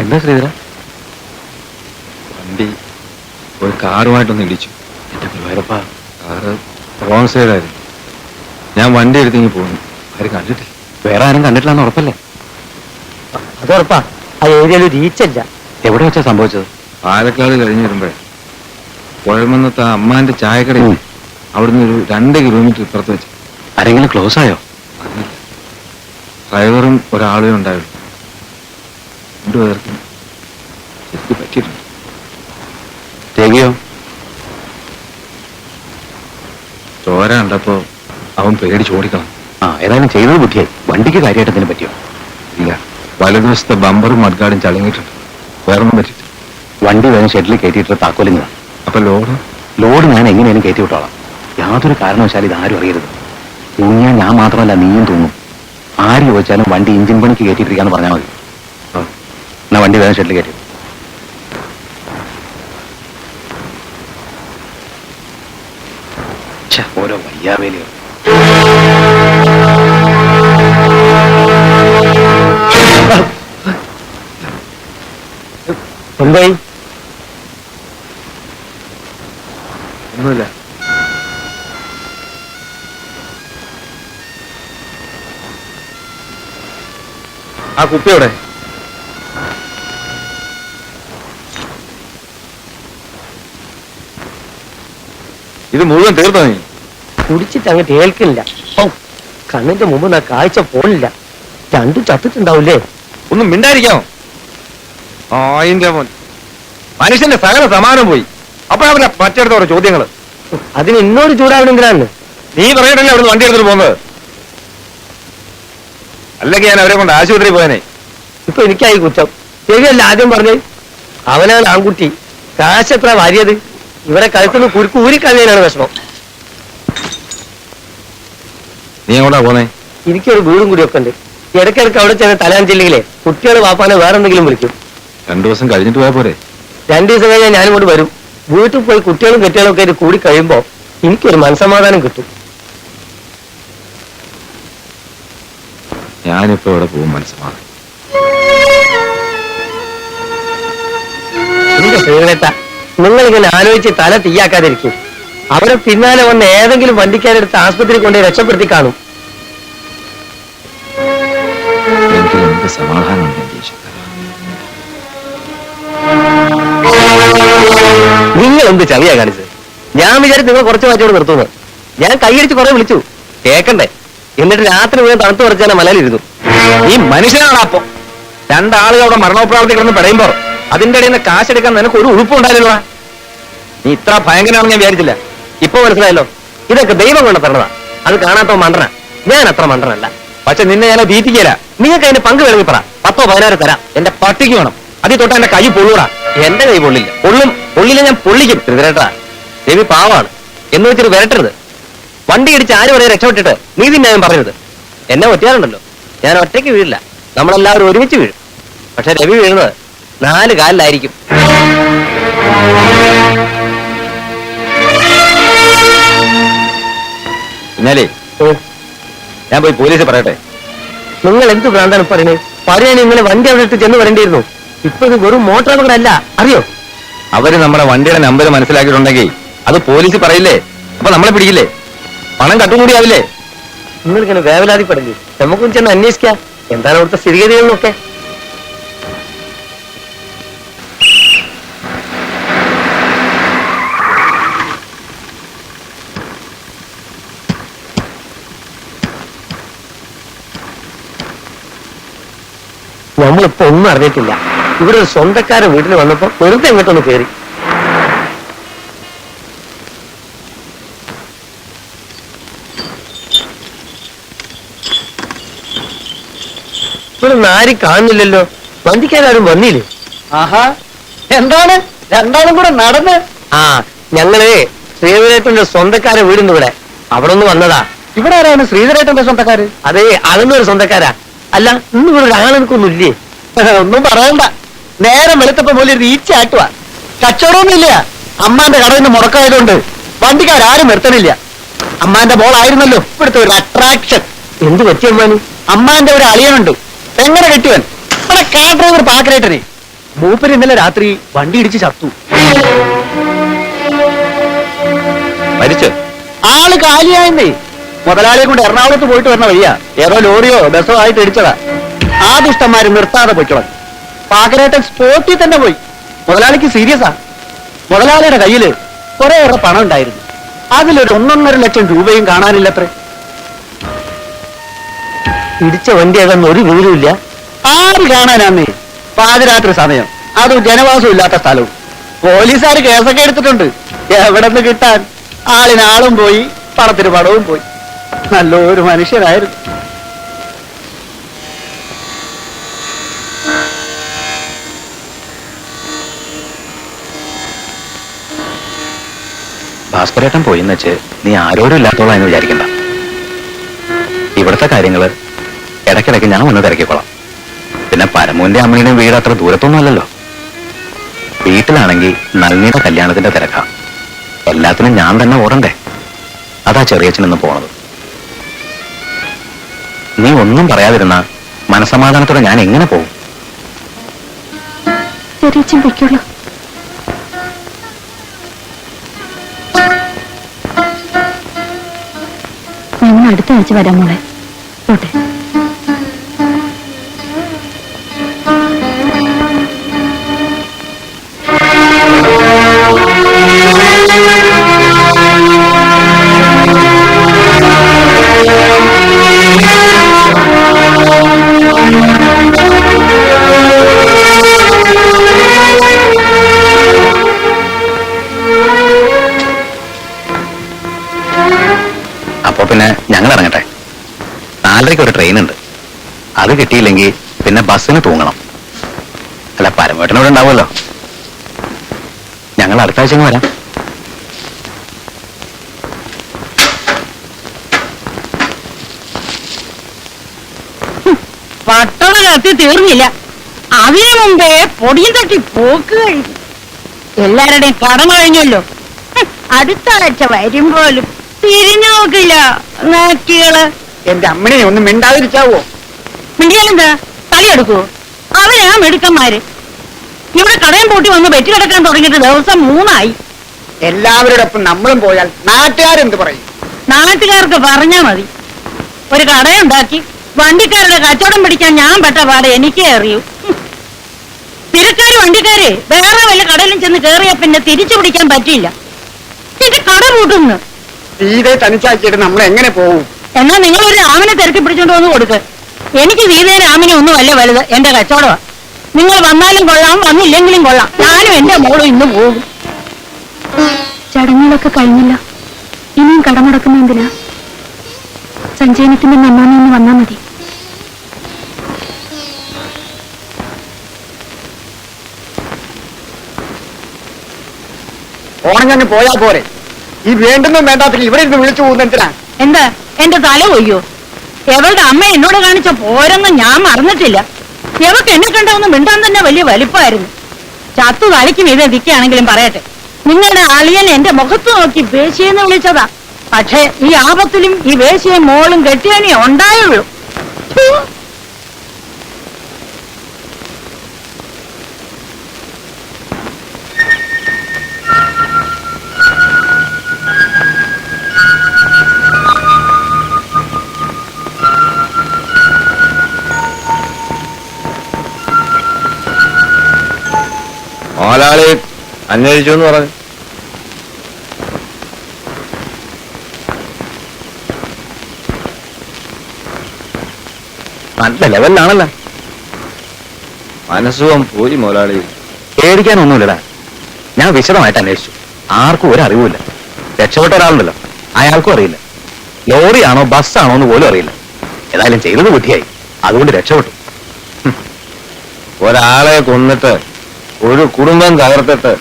എന്താ ശ്രീധര? വണ്ടി ഒരു കാറുമായിട്ടൊന്ന് ഇടിച്ചു. എന്റെ ഗുരുവായൂരപ്പ, കാറ് റോങ് സൈഡായിരുന്നു. ഞാൻ വണ്ടി എടുത്തിങ്ങി പോകുന്നു. ആരും കണ്ടിട്ടില്ല. വേറെ ആരും കണ്ടിട്ടില്ലെന്ന് ഉറപ്പല്ലേ? അത് ഉറപ്പാ. ആ ഏരിയയിൽ റീച്ചല്ല. എവിടെ വെച്ചാ സംഭവിച്ചത്? പാലക്കാട് കഴിഞ്ഞ് വരുമ്പോഴേ കുഴൽമന്നത്തെ അമ്മാന്റെ ചായക്കടയിൽ അവിടുന്ന് ഒരു 2 കിലോമീറ്റർ ഇപ്പുറത്ത് വെച്ച്. ആരെങ്കിലും ക്ലോസ് ആയോ? ഡ്രൈവറും ഒരാളും ഉണ്ടായിരുന്നു. 2 പേർക്കും ശരിക്കും പറ്റിയിട്ടുണ്ട്. രവിയോ? ചോര കണ്ടപ്പോ അവൻ പേടിച്ച് ഓടിക്കണം. ഏതായാലും ചെയ്തത് ബുദ്ധിയായി. വണ്ടിക്ക് കാര്യമായിട്ട് എന്തിനും പറ്റിയോ? ഇല്ല, വലതുവശത്തെ ബമ്പറും മഡ്ഗാർഡും ചളങ്ങിയിട്ടുണ്ട്. വേറൊന്നും പറ്റിയിട്ട്. വണ്ടി വേണം ഷെഡിൽ കയറ്റിയിട്ട് താക്കോലിങ്ങ. അപ്പൊ ലോഡ് ഞാൻ എങ്ങനെയാലും കയറ്റി വിട്ടോളാം. യാതൊരു കാരണവശാലും ഇത് ആരും അറിയരുത്. തൂങ്ങിയാൽ ഞാൻ മാത്രമല്ല നീയും തൂങ്ങും. ആര് ചോദിച്ചാലും വണ്ടി എഞ്ചിൻ പണിക്ക് കയറ്റിയിട്ടിരിക്കാന്ന് പറഞ്ഞാൽ മതി. എന്നാ വണ്ടി വേണം ഷെഡിൽ കയറ്റി. ഓരോ വയ്യാവേലിയോ. എന്തായി? ഒന്നുമില്ല. ആ കുപ്പിയോടെ ഇത് മുഴുവൻ തീർത്തോ? നീ കുടിച്ചിട്ട് അങ്ങോട്ട് ഏൽക്കില്ല. കണ്ണിന്റെ മുമ്പ് നാ കാഴ്ച പോണില്ല. 2 ചത്തിട്ടുണ്ടാവൂലേ? ഒന്നും മിണ്ടായിരിക്കാമോ? ആയിന്റെ മോൻ, മനുഷ്യന്റെ സകല സമാനം പോയി. അപ്പോഴവരെ മറ്റെടുത്തോരോ ചോദ്യങ്ങള്. അതിന് എന്നോട് ചൂടാവണെന്തിനാണ്? നീ പറയട്ടല്ലേ അവിടുന്ന് വണ്ടി എടുത്തിട്ട് പോകുന്നത്? അല്ലെങ്കിൽ ഞാൻ അവരെ കൊണ്ട് ആശുപത്രി പോയനെ. ഇപ്പൊ എനിക്കായി കുറ്റം. ശരിയല്ല ആദ്യം പറഞ്ഞേ. അവനാണ് ആൺകുട്ടി. കാശ് എത്ര വാരിയത്? ഇവരെ കഴുത്തുനിന്ന് കുരുക്ക് ഊരിക്കളയാനാണ് വിഷമം. നീ എങ്ങോട്ടാ പോന്നേ? എനിക്കൊരു വീടും കൂടി ഒക്കെ ഉണ്ട്. ഇടയ്ക്കിടയ്ക്ക് അവിടെ ചെന്ന് തലാഞ്ചില്ലെങ്കിലേ കുട്ടികളെ വാപ്പാനെ വേറെന്തെങ്കിലും വിളിക്കും. 2 ദിവസം കഴിഞ്ഞിട്ട് പോയാ പോരെ? 2 ദിവസം കഴിഞ്ഞാൽ ഞാനും കൊണ്ട് വരും. വീട്ടിൽ പോയി കുട്ടികളും കെട്ടികളും ഒക്കെ കൂടി കഴിയുമ്പോ എനിക്കൊരു മനസ്സമാധാനം കിട്ടും. ഞാനിപ്പോ ഇവിടെ പോകും. മനസ്സമാധാനം. എന്റെ ശ്രീകേട്ട, നിങ്ങളിങ്ങനെ ആലോചിച്ച് തല തീയാക്കാതിരിക്കും. അവരെ പിന്നാലെ വന്ന് ഏതെങ്കിലും വണ്ടിക്കാരെടുത്ത് ആസ്പത്രി കൊണ്ട് രക്ഷപ്പെടുത്തി കാണും. എനിക്ക് എന്ത് സമാധാനം. നിങ്ങൾ എന്ത് ചവിയാ കാണിച്ചത്? ഞാൻ വിചാരിച്ചു നിങ്ങൾ കുറച്ച് മാറ്റോട് നിർത്തുന്നു. ഞാൻ കൈയടിച്ച് കുറെ വിളിച്ചു, കേക്കണ്ടേ? എന്നിട്ട് രാത്രി മുഴുവൻ തണുത്ത് പറിച്ചാൽ മലയിലിരുന്നു. ഈ മനുഷ്യനാണ്. അപ്പൊ 2 ആളുകൾ അവിടെ മരണോപ്രാവൃത്തി കിടന്ന് പെടയുമ്പോ അതിന്റെ ഇടയിൽ നിന്ന് കാശെടുക്കാൻ നിനക്ക് ഒരു ഉഴുപ്പുണ്ടായില്ലല്ലോ. നീ ഇത്ര ഭയങ്കരമാണെന്ന് ഞാൻ വിചാരിച്ചില്ല. ഇപ്പൊ മനസ്സിലായല്ലോ, ഇതൊക്കെ ദൈവം കൊണ്ട് തരണതാ. അത് കാണാത്ത മണ്ടന. ഞാൻ അത്ര മണ്ടനല്ല. പക്ഷെ നിന്നെ ഞാൻ തീറ്റിക്കല. നിങ്ങൾക്ക് അതിന്റെ പങ്ക് വേണമെങ്കിൽ പറ. 10 or 16 തരാം. എന്റെ പട്ടിക്ക് വേണം. അതിൽ തൊട്ട് എന്റെ കൈ പൊള്ളൂടാ. എന്റെ കൈ പൊള്ളില്ല. പൊള്ളില്ല, ഞാൻ പൊള്ളിക്കും. തിരുവരട്ടാ, രവി പാവാണ് എന്ന് വെച്ചിട്ട് വരട്ടരുത്. വണ്ടി ഇടിച്ച് ആരും വരെ രക്ഷപ്പെട്ടിട്ട് നീതി ന്യായം പറയരുത്. എന്നെ ഒറ്റയാറുണ്ടല്ലോ, ഞാൻ ഒറ്റയ്ക്ക് വീഴില്ല. നമ്മളെല്ലാവരും ഒരുമിച്ച് വീഴും. പക്ഷെ രവി വീഴുന്നത് 4 കാലിലായിരിക്കും. എന്നാലേ ഞാൻ പോയി പോലീസ് പറയട്ടെ. നിങ്ങൾ എന്ത് ഭ്രാന്താണ് പറയുന്നത്? പറയാൻ ഇങ്ങനെ വണ്ടി അവിടെ ഇട്ട് ചെന്ന് വരേണ്ടിയിരുന്നു. ഇപ്പൊ ഇത് വെറും മോട്ടോർ അപകടമല്ല, അറിയോ? അവര് നമ്മുടെ വണ്ടിയുടെ നമ്പർ മനസ്സിലാക്കിയിട്ടുണ്ടെങ്കിൽ അത് പോലീസ് പറയില്ലേ? അപ്പൊ നമ്മളെ പിടിക്കില്ലേ? പണം കട്ടുകൂടിയാവില്ലേ? നിങ്ങളിങ്ങനെ വേവലാതിപ്പെടില്ലേ? നമുക്കും ചെന്ന് അന്വേഷിക്കാം എന്താണ് അവിടുത്തെ സ്ഥിതിഗതികളൊക്കെ. നമ്മളിപ്പോ ഒന്നും അറിഞ്ഞിട്ടില്ല. ഇവിടെ ഒരു സ്വന്തക്കാരെ വീട്ടിൽ വന്നപ്പോ വെറുതെ ഇങ്ങോട്ടൊന്ന് കയറി. ഇവിടെ ആരും കാണുന്നില്ലല്ലോ. വണ്ടിക്കാരും വന്നില്ലേ? ആഹാ, എന്താണ് രണ്ടാളും കൂടെ നടന്ന്? ഞങ്ങള് ശ്രീധരേട്ടന്റെ സ്വന്തക്കാരെ വീടുണ്ട് ഇവിടെ. അവിടെ ഒന്ന് വന്നതാ. ഇവിടെ ആരാണ് ശ്രീധരേട്ടന്റെ സ്വന്തക്കാര്? അതെ, അതൊന്നും ഒരു സ്വന്തക്കാരാ. അല്ല, ഇന്ന് ഇവിടെ ഒരാളെനിക്കൊന്നും ഇല്ലേ? ഒന്നും പറയണ്ട. നേരം വെളുത്തപ്പോ പോലെ റീച്ച് ആട്ടുവാ. കച്ചവടമൊന്നുമില്ല. അമ്മാന്റെ കടവിന് മുടക്കായതുകൊണ്ട് വണ്ടിക്കാരും നിർത്തണില്ല. അമ്മാന്റെ മോളായിരുന്നല്ലോ ഇവിടുത്തെ ഒരു അട്രാക്ഷൻ. എന്ത് പറ്റി അമ്മാന്? അമ്മാന്റെ ഒരു അളിയനുണ്ട്, എങ്ങനെ കെട്ടിവൻ. ഇവിടെ കാർ ഡ്രൈവർ പാക്കരേട്ടനെ. മൂപ്പര് ഇന്നലെ രാത്രി വണ്ടി ഇടിച്ച് ചത്തു. മരിച്ചു? ആള് കാലിയായെന്നേ. മുതലാളിയെ കൊണ്ട് എറണാകുളത്ത് പോയിട്ട് വരുന്ന വഴിയാ ഏതോ ലോറിയോ ബസ്സോ ആയിട്ട് ഇടിച്ചതാ. ആ ദുഷ്ടന്മാര് നിർത്താതെ പോയിക്കോളാം. പാകരേട്ടൻ സ്പോട്ടിൽ തന്നെ പോയി. മുതലാളിക്ക് സീരിയസാ. മുതലാളിയുടെ കയ്യില് കുറേയേറെ പണം ഉണ്ടായിരുന്നു. അതിലൊരു 1.5 ലക്ഷം രൂപയും കാണാനില്ലത്രേ. ഇടിച്ച വണ്ടി ഏതെന്ന് ഒരു വിവരമില്ല. ആര് കാണാനാന്നേ? പാതിരാത്രി സമയം, അതും ജനവാസം ഇല്ലാത്ത സ്ഥലവും. പോലീസുകാര് കേസൊക്കെ എടുത്തിട്ടുണ്ട്. എവിടെ നിന്ന് കിട്ടാൻ? ആളിനാളും പോയി, പണത്തിന് പണവും പോയി. നല്ലൊരു മനുഷ്യനായിരുന്നു. ഭാസ്കരേട്ടൻ പോയിന്ന് വെച്ച് നീ ആരോരും ഇല്ലാത്തോളാം എന്ന് വിചാരിക്കണ്ട. ഇവിടുത്തെ കാര്യങ്ങള് ഇടയ്ക്കിടയ്ക്ക് ഞാൻ ഒന്ന് തിരക്കിക്കോളാം. പിന്നെ പരമുവിന്റെ അമ്മയുടെയും വീട് അത്ര ദൂരത്തൊന്നും അല്ലല്ലോ. വീട്ടിലാണെങ്കിൽ നളിനിയുടെ കല്യാണത്തിന്റെ തിരക്കാ. എല്ലാത്തിനും ഞാൻ തന്നെ ഓടണ്ടേ. അതാ ചെറിയച്ഛനെന്ന് പോണത്. നീ ഒന്നും പറയാതിരുന്ന മനസമാധാനത്തോടെ ഞാൻ എങ്ങനെ പോകും? ചെറിയച്ഛൻ പൊയ്ക്കോളൂ. ഞങ്ങൾ അടുത്ത ആഴ്ച വരാം മോളെ. പോട്ടെ. അപ്പൊ പിന്നെ ഞങ്ങൾ ഇറങ്ങട്ടെ. 4:30 ഒരു ട്രെയിൻ ഉണ്ട്. അത് കിട്ടിയില്ലെങ്കിൽ പിന്നെ ബസ്സിന് തൂങ്ങണം. അല്ല, പരമേട്ടനോട് ഉണ്ടാവുമല്ലോ. ഞങ്ങൾ അടുത്ത ആഴ്ച വരാം. പട്ടണ കത്തി തീർന്നില്ല. അതിനു മുമ്പേ പൊടിയും തട്ടി പോക്ക് കഴിഞ്ഞു. എല്ലാവരുടെയും കടമ കഴിഞ്ഞല്ലോ. അടുത്ത ആഴ്ച വരുമ്പോലും തിരിഞ്ഞു നോക്കില്ല നാക്കികള്. എന്റെ അമ്മനെ ഒന്നും മിണ്ടാതിരിച്ചാവോ? മിണ്ടിയാലെന്താ തലയെടുക്കുവോ? അവരാ മെടുക്കന്മാര്. ഇവിടെ കടയും പൂട്ടി വന്ന് വെറ്റി കിടക്കാൻ തുടങ്ങിയിട്ട് ദിവസം 3 എല്ലാവരുടെ ഒപ്പം നമ്മളും പോയാൽ നാട്ടുകാരെന്ത് പറയും? നാട്ടുകാർക്ക് പറഞ്ഞാ മതി. ഒരു കടയുണ്ടാക്കി വണ്ടിക്കാരുടെ കച്ചവടം പിടിക്കാൻ ഞാൻ പെട്ട പാടെ എനിക്കേ അറിയൂ. തിരക്കാര് വണ്ടിക്കാര് വേറെ വല്ല കടയിലും ചെന്ന് കേറിയാ പിന്നെ തിരിച്ചു പിടിക്കാൻ പറ്റില്ല. ഇത് കട പൂട്ടുന്നു. സീതയെ തനിച്ചാക്കിയിട്ട് നമ്മൾ എങ്ങനെ പോവും? എന്നാ നിങ്ങൾ ഒരു രാമനെ തിരക്കി പിടിച്ചോണ്ട് വന്ന് കൊടുക്ക്. എനിക്ക് സീതയെ രാമനെ ഒന്നും അല്ല വലുത്. എന്റെ കച്ചവടമാ. നിങ്ങൾ വന്നാലും കൊള്ളാം, വന്നില്ലെങ്കിലും കൊള്ളാം. ഞാനും എന്റെ മോളും ഇന്ന് പോകും. ചടങ്ങുകളൊക്കെ കഴിഞ്ഞില്ല. ഇനിയും കടമുടക്കുന്ന എന്തിനാ? സഞ്ജയനത്തിന്റെ നന്നാന്ന് വന്നാ മതി. ഓണം ഞങ്ങൾ പോയാൽ പോരെ? ഈ വേണ്ടുന്ന വേണ്ടാത്തിൽ ഇവിടെ ഇരുന്ന് വിളിച്ചു പോകുന്ന എന്തിനാ? എന്താ എന്റെ തല കൊയ്യോ? എവളുടെ അമ്മ എന്നോട് കാണിച്ച പോരെന്ന് ഞാൻ മറന്നിട്ടില്ല. എവക്ക് എന്നെ കണ്ടൊന്ന് മിണ്ടാൻ തന്നെ വലിയ വലിപ്പമായിരുന്നു. ചത്തു തലയ്ക്കും ഇത് ദിക്കാണെങ്കിലും പറയട്ടെ, നിങ്ങളുടെ അളിയൻ എന്റെ മുഖത്ത് നോക്കി വേശിയെന്ന് വിളിച്ചതാ. പക്ഷേ ഈ ആപത്തിലും ഈ വേശിയെ മോളും കെട്ടിയനെ ഉണ്ടായുള്ളൂ. മോലാളി അന്വേഷിച്ചു എന്ന് പറഞ്ഞു. നല്ല ലെവലിലാണല്ലോ. മനസ്സുഖം പോയി മോലാളി. പേടിക്കാനൊന്നുമില്ലടാ. ഞാൻ വിശദമായിട്ട് അന്വേഷിച്ചു. ആർക്കും ഒരു അറിവുമില്ല. രക്ഷപ്പെട്ട ഒരാളുണ്ടല്ലോ, അയാൾക്കും അറിയില്ല. ലോറിയാണോ ബസ്സാണോ എന്ന് പോലും അറിയില്ല. ഏതായാലും ചെയ്തത് ബുദ്ധിയായി. അതുകൊണ്ട് രക്ഷപ്പെട്ടു. ഒരാളെ കൊന്നിട്ട് ഒരു കുടുംബം തകർത്തിട്ട്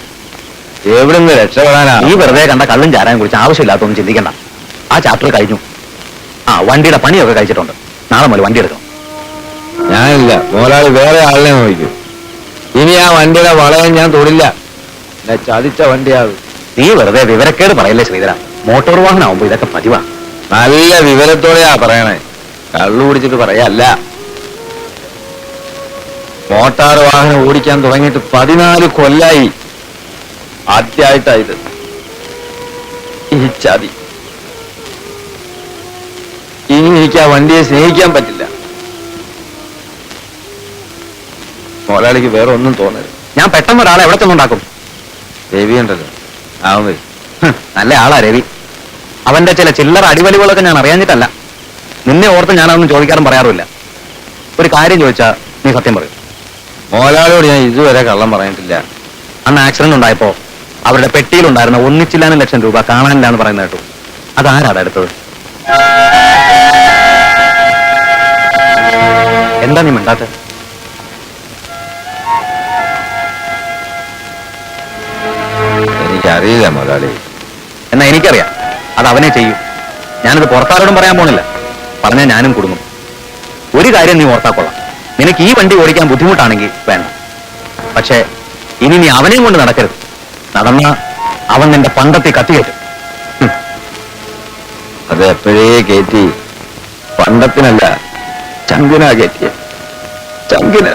എവിടുന്ന് രക്ഷപ്പെടാനാ? ഈ വെറുതെ കണ്ട കള്ളും ചാരാനും കുറിച്ച് ആവശ്യമില്ലാത്തൊന്നും ചിന്തിക്കണ്ട. ആ ചാപ്റ്റർ കഴിഞ്ഞു. വണ്ടിയുടെ പണിയൊക്കെ കഴിച്ചിട്ടുണ്ട്. നാളെ മുതൽ വണ്ടി എടുക്കണം. ഞാനില്ല, മോലാളി വേറെ ആളിനെ നോക്കും. ഇനി ആ വണ്ടിയുടെ വളയം ഞാൻ തൊടില്ല. ചതിച്ച വണ്ടിയാകും. നീ വെറുതെ വിവരക്കേട് പറയല്ലേ ശ്രീധര. മോട്ടോർ വാഹനമാകുമ്പോ ഇതൊക്കെ പതിവാ. നല്ല വിവരത്തോടെയാ പറയണേ. കള്ളു കുടിച്ചിട്ട് പറയല്ല. മോട്ടാർ വാഹനം ഓടിക്കാൻ തുടങ്ങിയിട്ട് 14 കൊല്ലായി. ആദ്യമായിട്ടായത് ഈ ചതി. ഇനി എനിക്ക് ആ വണ്ടിയെ സ്നേഹിക്കാൻ പറ്റില്ല. മുതലാളിക്ക് വേറെ ഒന്നും തോന്നരുത്. ഞാൻ പെട്ടെന്ന് ഒരാളെ എവിടെ ചെന്നുണ്ടാക്കും? രവി ഉണ്ടല്ലോ, അവൻ വരും. നല്ല ആളാ രവി. അവന്റെ ചില ചില്ലറ അടിവലികളൊക്കെ ഞാൻ അറിയാഞ്ഞിട്ടല്ല. നിന്നെ ഓർത്ത് ഞാനതൊന്നും ചോദിക്കാറും പറയാറുമില്ല. ഒരു കാര്യം ചോദിച്ചാ നീ സത്യം പറയും. മോലാളിയോട് ഞാൻ ഇതുവരെ കള്ളം പറഞ്ഞിട്ടില്ല. അന്ന് ആക്സിഡന്റ് ഉണ്ടായപ്പോ അവരുടെ പെട്ടിയിലുണ്ടായിരുന്ന 1 ലക്ഷം രൂപ കാണാനില്ല എന്ന് പറയുന്ന കേട്ടു. അതാരാടാ എടുത്തത്? എന്താ നീ മിണ്ടാത്ത? എനിക്കറിയില്ല മുതലാളി. എന്നാ എനിക്കറിയാം. അത് അവനെ ചെയ്യൂ. ഞാനത് പുറത്താരോടും പറയാൻ പോണില്ല. പറഞ്ഞാൽ ഞാനും കുടുങ്ങും. ഒരു കാര്യം നീ ഓർത്താക്കൊള്ളാം. നിനക്ക് ഈ വണ്ടി ഓടിക്കാൻ ബുദ്ധിമുട്ടാണെങ്കിൽ വേണ്ട. പക്ഷേ ഇനി നീ അവനെയും കൊണ്ട് നടക്കരുത്. നടന്ന അവൻ നിന്റെ പണ്ടത്തെ കത്തിയേറ്റും. അത് എപ്പോഴേ കയറ്റി. പണ്ടത്തിനല്ല, ചങ്കിനാ കയറ്റിയ. ചങ്കിന്.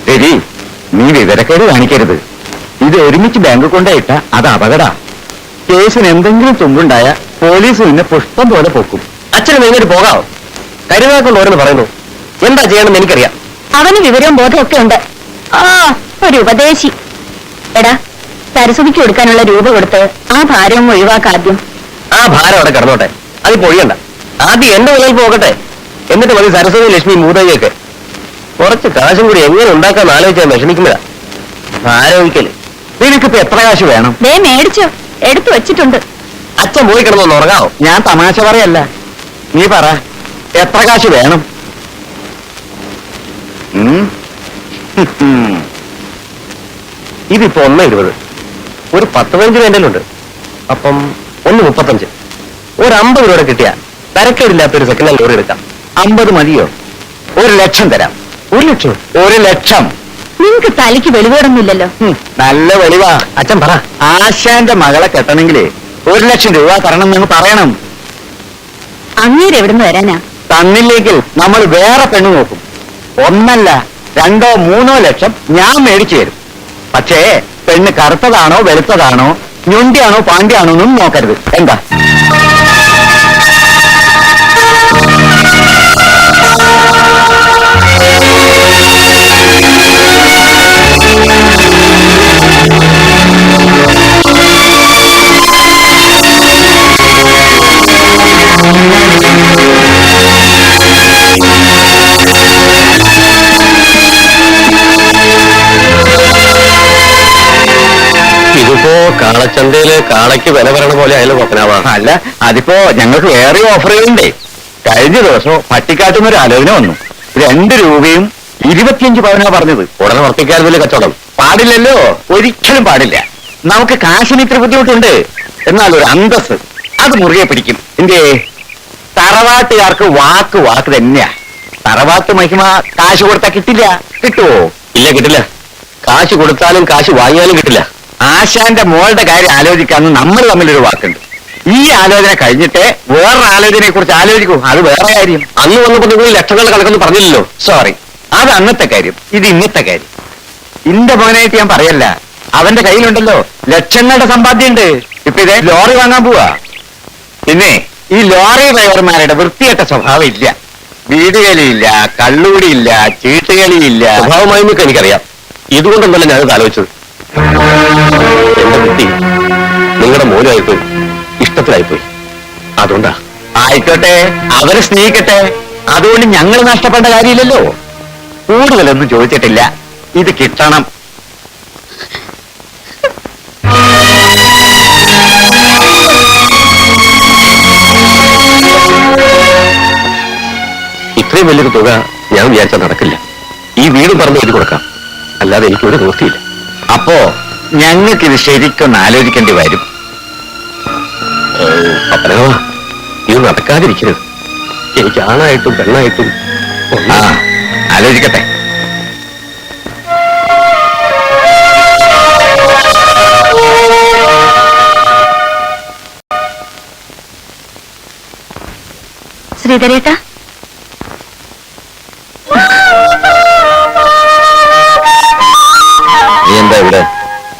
ശരി, നീ വിവരക്കേട് കാണിക്കരുത്. ഇത് ഒരുമിച്ച് ബാങ്ക് കൊണ്ടേയിട്ട അത് അപകട. കേസിന് എന്തെങ്കിലും തുമ്പുണ്ടായ പോലീസ് നിന്നെ പുഷ്പം പോലെ പൊക്കും. അച്ഛനും എങ്ങനെ പോകാവോ? കരുതാക്കൊണ്ട് ഓരോന്ന് പറയുന്നു. എന്താ ചെയ്യണമെന്ന് എനിക്കറിയാം. അവന് വിവരവും ബോധമൊക്കെ ഉണ്ട്. ആ ഒരു ഉപദേശി. എടാ, സരസ്വതിക്ക് കൊടുക്കാനുള്ള രൂപ കൊടുത്ത് ആ ഭാരവും ഒഴിവാക്കാദ്യം. ആ ഭാരം അവിടെ കിടന്നോട്ടെ, അതിപ്പോ ഒഴിയണ്ട. ആദ്യം എന്റെ മുതൽ പോകട്ടെ, എന്നിട്ട് മതി സരസ്വതി, ലക്ഷ്മി, മൂതയ്യൊക്കെ. കുറച്ച് കാശും കൂടി എങ്ങനെ ഉണ്ടാക്കാൻ ആലോചിച്ചാൽ വിഷമിക്കുമ്പോഴാ ആലോചിക്കല്. നിനക്കിപ്പോ എത്ര കാശ് വേണം? ദേ മേടിച്ചോ, എടുത്തു വെച്ചിട്ടുണ്ട്. അച്ഛൻ പോയി കിടന്നൊന്ന് ഉറങ്ങാവോ? ഞാൻ തമാശ പറയല്ല. നീ പറ, എത്ര കാശ് വേണം? ഇതിപ്പോ 1.20. ഒരു 10-15 രൂപ ഉണ്ട്. അപ്പം 1.35. ഒരു 50 രൂപ കിട്ടിയ തരക്കേടില്ലാത്ത ഒരു സെക്കൻഡ് ഹാൻഡ് ലോറി എടുക്കാം. 50 മതിയോ? 1 ലക്ഷം തരാം. 1 ലക്ഷം? 1 ലക്ഷം. നിങ്ങക്ക് തലയ്ക്ക് വെളിവേടൊന്നുമില്ലല്ലോ. നല്ല വെളിവാ. അച്ഛൻ പറ. ആശാന്റെ മകളെ കെട്ടണമെങ്കിലേ 1 ലക്ഷം രൂപ തരണം എന്ന് പറയണം. അങ്ങേര് എവിടുന്ന് വരാനാ? തന്നില്ലെങ്കിൽ നമ്മൾ വേറെ പെണ്ണ് നോക്കും. 1 2 3 ലക്ഷം ഞാൻ മേടിച്ചു തരും. പക്ഷേ പെണ്ണ് കറുത്തതാണോ വെളുത്തതാണോ ഞൊണ്ടിയാണോ പാണ്ടിയാണോ എന്നും നോക്കരുത്. എന്താ? ഇതിപ്പോ കാളച്ചന്തയില് കാളയ്ക്ക് വില പറയണ പോലെ ആയാലും നോക്കനാവാ. അല്ല, അതിപ്പോ ഞങ്ങൾക്ക് വേറെ ഓഫറുകളുണ്ടേ. കഴിഞ്ഞ ദിവസം പട്ടിക്കാട്ടുന്നൊരു ആലോചന വന്നു. 2 രൂപയും 25 പവനാ പറഞ്ഞത്. ഉടനെ വർത്തിക്കാരുന്നില്ല കച്ചവടം. പാടില്ലല്ലോ, ഒരിക്കലും പാടില്ല. നമുക്ക് കാശിന് ഇത്ര ബുദ്ധിമുട്ടുണ്ട്. എന്നാൽ ഒരു അന്തസ് അത് മുറുകെ പിടിക്കും. എന്തേ? തറവാട്ടുകാർക്ക് വാക്ക് തന്നെയാ. തറവാട്ട് മഹിമ കാശ് കൊടുത്താൽ കിട്ടില്ല. കിട്ടുവോ? ഇല്ല, കിട്ടില്ല. കാശ് കൊടുത്താലും കാശ് വാങ്ങിയാലും കിട്ടില്ല. ആശാന്റെ മോളുടെ കാര്യം ആലോചിക്കാന്ന് നമ്മൾ തമ്മിലൊരു വാക്കുണ്ട്. ഈ ആലോചന കഴിഞ്ഞിട്ട് വേറൊരു ആലോചനയെ കുറിച്ച് ആലോചിക്കൂ. അത് വേറെ കാര്യം. അന്ന് വന്നപ്പോൾ നിങ്ങൾ ലക്ഷങ്ങൾ കണക്കൊന്നും പറഞ്ഞില്ലല്ലോ. സോറി, അത് അന്നത്തെ കാര്യം. ഇത് ഇന്നത്തെ കാര്യം. ഇന്റെ മോനായിട്ട് ഞാൻ പറയല്ല. അവന്റെ കയ്യിലുണ്ടല്ലോ ലക്ഷങ്ങളുടെ സമ്പാദ്യമുണ്ട്. ഇപ്പൊ ഇതേ ലോറി വാങ്ങാൻ പോവാ. പിന്നെ ഈ ലോറി ഡ്രൈവർമാരുടെ വൃത്തികെട്ട സ്വഭാവം ഇല്ല. വീടുകളിയില്ല, കള്ളുകൂടിയില്ല, ചീട്ടുകളിയില്ല. സ്വഭാവമായി എനിക്കറിയാം. ഇതുകൊണ്ടൊന്നല്ല ഞാനത് ആലോചിച്ചത്. എന്റെ കുട്ടി നിങ്ങളുടെ മോനായിപ്പോയി, ഇഷ്ടത്തിലായിപ്പോയി. അതുകൊണ്ടാ. ആയിക്കോട്ടെ, അവരെ സ്നേഹിക്കട്ടെ. അതുകൊണ്ട് ഞങ്ങൾ നഷ്ടപ്പെട്ട കാര്യമില്ലല്ലോ. കൂടുതലൊന്നും ചോദിച്ചിട്ടില്ല. ഇത് കിട്ടണം. ഇത്രയും വലിയൊരു തുക ഞാൻ വിചാരിച്ചാൽ നടക്കില്ല. ഈ വീടും പറഞ്ഞ് എഴുതി കൊടുക്കാം. അല്ലാതെ എനിക്കൊരു നിവൃത്തിയില്ല. അപ്പോ ഞങ്ങൾക്കിത് ശരിക്കൊന്ന് ആലോചിക്കേണ്ടി വരും. അപ്പനോ, ഇത് നടക്കാതിരിക്കരുത്. എനിക്ക് ആണായിട്ടും പെണ്ണായിട്ടും ആലോചിക്കട്ടെ. ശ്രീധരേട്ട, നീ എന്താ ഇവിടെ?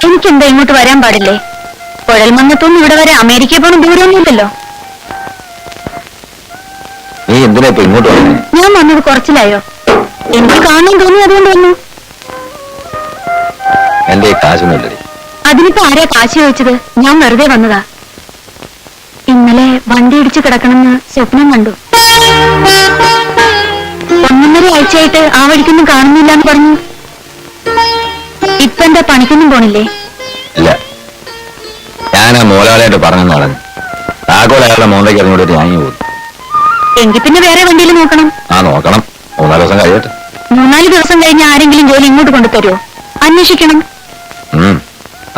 എനിക്കെന്താ ഇങ്ങോട്ട് വരാൻ പാടില്ലേ? കുഴൽമന്നത്തൊന്നും ഇവിടെ വരെ അമേരിക്കയിൽ പോകണം ദൂരമൊന്നുമില്ലല്ലോ. നീ എന്തിനാ ഇപ്പൊ ഇങ്ങോട്ട് വന്നേ? ഞാൻ വന്നത് കുറച്ചിലായോ? എനിക്ക് കാണാൻ തോന്നി, അതുകൊണ്ട് വന്നു. എന്റെ കാശൊന്നുമില്ലടി. അതിനിപ്പോ ആരാ കാശ് ചോദിച്ചത്? ഞാൻ വെറുതെ വന്നതാ. ഇന്നലെ വണ്ടി ഇടിച്ച് കിടക്കണമെന്ന് സ്വപ്നം കണ്ടു. 1.5 ആഴ്ചയായിട്ട് ആ വഴിക്കൊന്നും കാണുന്നില്ല എന്ന് പറഞ്ഞു. ഇപ്പൊ എന്താ പണിക്കൊന്നും പോണില്ലേ? ഇല്ല, ഞാൻ ആ മോലാളായിട്ട് പറഞ്ഞു നടന്നു. താക്കോൽ അയാളുടെ മോന്തയ്ക്ക് ഇറങ്ങിയിട്ട് വാങ്ങി പോകും. എങ്കിൽ പിന്നെ വേറെ വണ്ടിയിൽ നോക്കണം. ആ നോക്കണം, 3-4 ദിവസം കഴിയട്ടെ. 3-4 ദിവസം കഴിഞ്ഞ് ആരെങ്കിലും ജോലി ഇങ്ങോട്ട് കൊണ്ടുതരുമോ? അന്വേഷിക്കണം.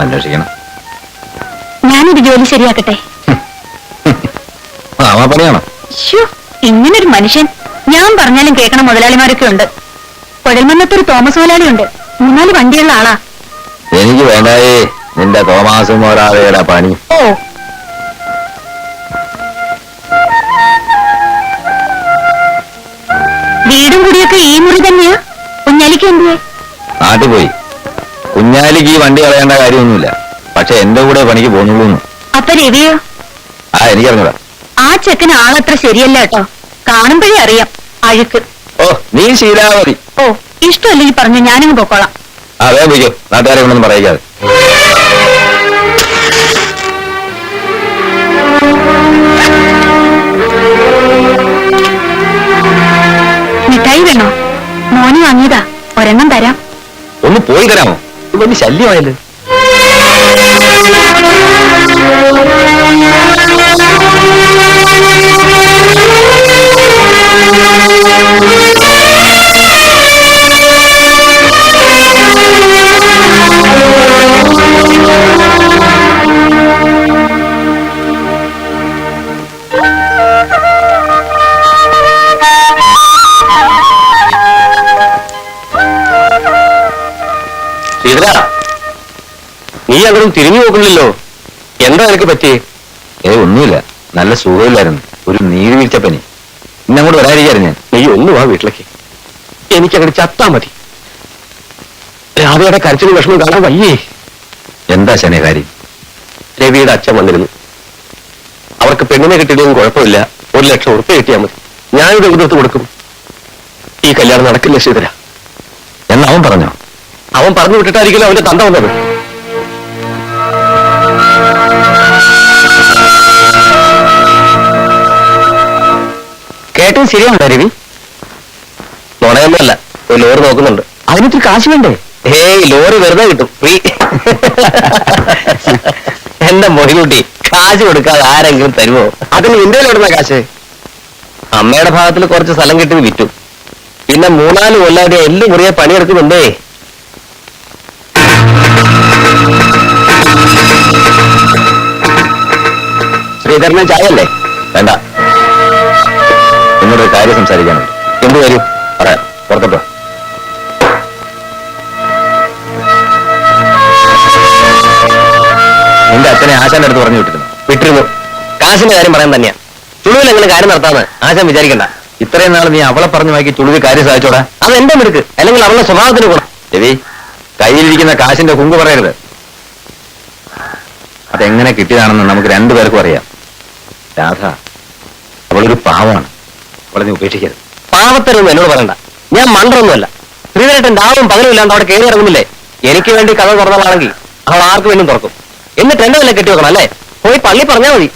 അന്വേഷിക്കണം. ഞാനൊരു ജോലി ശരിയാക്കട്ടെ. പണിയാണോ? ഇങ്ങനൊരു മനുഷ്യൻ. ഞാൻ പറഞ്ഞാലും കേൾക്കണ മുതലാളിമാരൊക്കെ ഉണ്ട്. കുഴൽമന്നത്തൊരു തോമസ് മുതലാളി ഉണ്ട്. 3-4 വണ്ടിയുള്ള ആളാ. എനിക്ക് വേണ്ടായേ നിന്റെ തോമാസ് മുതലാളിയുടെ പണി. ഓ, വീടും കൂടിയൊക്കെ ഈ മുറി തന്നെയാ? കുഞ്ഞാലിക്ക് എന്തിയെ? നാട്ടിൽ പോയി. കുഞ്ഞാലിക്ക് ഈ വണ്ടി കളയേണ്ട കാര്യമൊന്നുമില്ല. പക്ഷെ എന്റെ കൂടെ പണിക്ക് പോകുന്നുള്ളൂ. അപ്പൊ രവിയോ? എനിക്കറിഞ്ഞൂടാ. ആ ചെക്കന് ആളത്ര ശരിയല്ല കേട്ടോ. കാണുമ്പോഴേ അറിയാം അഴുക്ക്. ഓ, നീ ശീലാവതി. ഓ, ഇഷ്ടമല്ലെങ്കിൽ പറഞ്ഞു, ഞാനിങ്ങ് പൊക്കോളാം. വേഗം പോയിക്കോ, നാട്ടുകാരെ കൊണ്ടൊന്നും പറയിക്കാതെ. മിഠായി വേണോ? മോന് വാങ്ങിയതാ, ഒരെണ്ണം തരാം. ഒന്ന് പോയി തരാമോ? വലിയ ശല്യമായല്ലോ. നീ അങ്ങോട്ടും തിരിഞ്ഞു നോക്കണില്ലല്ലോ. എന്താ നിനക്ക് പറ്റി? ഒന്നുമില്ല, നല്ല സുഖമില്ലായിരുന്നു. ഒരു നീർവീഴ്ച പനി. ഇന്നങ്ങോട്ട് വരാതിരിക്കായിരുന്നു ഞാൻ. നീ ഒന്ന് വാ വീട്ടിലേക്ക്. എനിക്കങ്ങോട്ട് ചത്താ മതി. രാവിലെ കരച്ചിലും വിഷമം കാണാൻ വയ്യേ. എന്താ ശനെ കാര്യം? രവിയുടെ അച്ഛൻ വന്നിരുന്നു. അവർക്ക് പെണ്ണിനെ കിട്ടിയതൊന്നും കുഴപ്പമില്ല. 1 ലക്ഷം ഉറുപ്പിക കിട്ടിയാൽ മതി. ഞാനിത് എവിടെടുത്ത് കൊടുക്കും. ഈ കല്യാണം നടക്കില്ല ശ്രീധര. എന്ന് അവൻ പറഞ്ഞോ? അവൻ പറഞ്ഞു വിട്ടിട്ടായിരിക്കും അവന്റെ തന്ത വന്നത്. കേട്ടത് ശരിയാണോ രവി? നുണയൊന്നുമല്ല. ഒരു ലോറി നോക്കുന്നുണ്ട്. അതിനിത്തിരി കാശ് വേണ്ടേ? ലോറി വെറുതെ കിട്ടും, ഫ്രീ. എന്റെ മൊഴികുട്ടി, കാശ് കൊടുക്കാതെ ആരെങ്കിലും തരുമോ? അതിന് ഇന്ത്യയിൽ ഇടുന്ന കാശ് അമ്മയുടെ ഭാഗത്തിൽ കുറച്ച് സ്ഥലം കിട്ടി വിറ്റു. പിന്നെ 3-4 കൊല്ലാതെ എല്ലാം മുറിയെ പണിയെടുക്കുന്നുണ്ടേ. ശ്രീധരനെ ചായല്ലേ? വേണ്ട, എന്നോടൊരു കാര്യം സംസാരിക്കാനുണ്ട്. എന്ത് കാര്യം? പറയാം, പുറത്തോട്ടോ. നിന്റെ അച്ഛനെ ആശാന്റെ അടുത്ത് പറഞ്ഞു വിട്ടിരുന്നു. കാശിന്റെ കാര്യം പറയാൻ തന്നെയാ. ചുളുവിൽ എങ്ങനെ കാര്യം നടത്താന്ന് ആശാൻ വിചാരിക്കണ്ട. ഇത്രയും നാൾ നീ അവളെ പറഞ്ഞു വാക്കി ചുളുവി കാര്യം സാധിച്ചോടാ? അത് എന്റെ മിടുക്ക്, അല്ലെങ്കിൽ അവളുടെ സ്വഭാവത്തിന് ഗുണം. രവി, കയ്യിലിരിക്കുന്ന കാശിന്റെ കുങ്ക് പറയരുത്. അതെങ്ങനെ കിട്ടിയതാണെന്ന് നമുക്ക് 2 പേർക്കും അറിയാം. രാധ അവളൊരു പാവമാണ്. അവളെ നീ ഉപേക്ഷിക്കരുത്. പാവത്തരൊന്നും എന്നോട് പറയണ്ട. ഞാൻ മണ്ടൊന്നുമല്ല. ശ്രീധരേട്ടൻ രാവും പകലും ഇല്ലാണ്ട് അവിടെ കയറി ഇറങ്ങുന്നില്ലേ? എനിക്ക് വേണ്ടി കഥ തുറന്നതാണെങ്കിൽ അവൾ ആർക്ക് വേണ്ടി തുറക്കും. എന്നിട്ട് എന്റെ വില കെട്ടി വെക്കണം അല്ലേ? പോയി പള്ളി പറഞ്ഞാൽ മതി.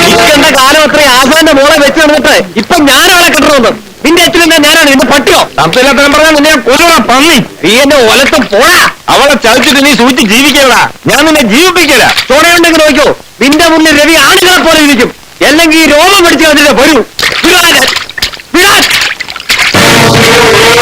ഇക്കെന്റെ കാലം അത്രയും ആസാന്റെ മോളെ വെച്ച് നടന്നിട്ട് ഇപ്പൊ ഞാനാളെ കെട്ടണമെന്ന് നിന്റെ അച്ഛനെന്താ ഞാനാണ് നിന്റെ പട്ടിയോ സംശയമില്ലാത്തവൻ പറഞ്ഞാൽ നിന്നെ കൊല്ലണം പന്നി. നീ എന്നെ ഒലത്തും പോടാ. അവളെ ചതിച്ചിട്ട് നീ സൂചിച്ച് ജീവിക്കടാ. ഞാൻ നിന്നെ ജീവിപ്പിക്കല. ചോടയുണ്ടെങ്കിൽ നോക്കൂ, നിന്റെ മുന്നിൽ രവി ആണുങ്ങളെ പോലെ ഇരിക്കും, അല്ലെങ്കിൽ ഈ രോമം പിടിച്ച് അതിന്റെ വരൂ. വിടാൻ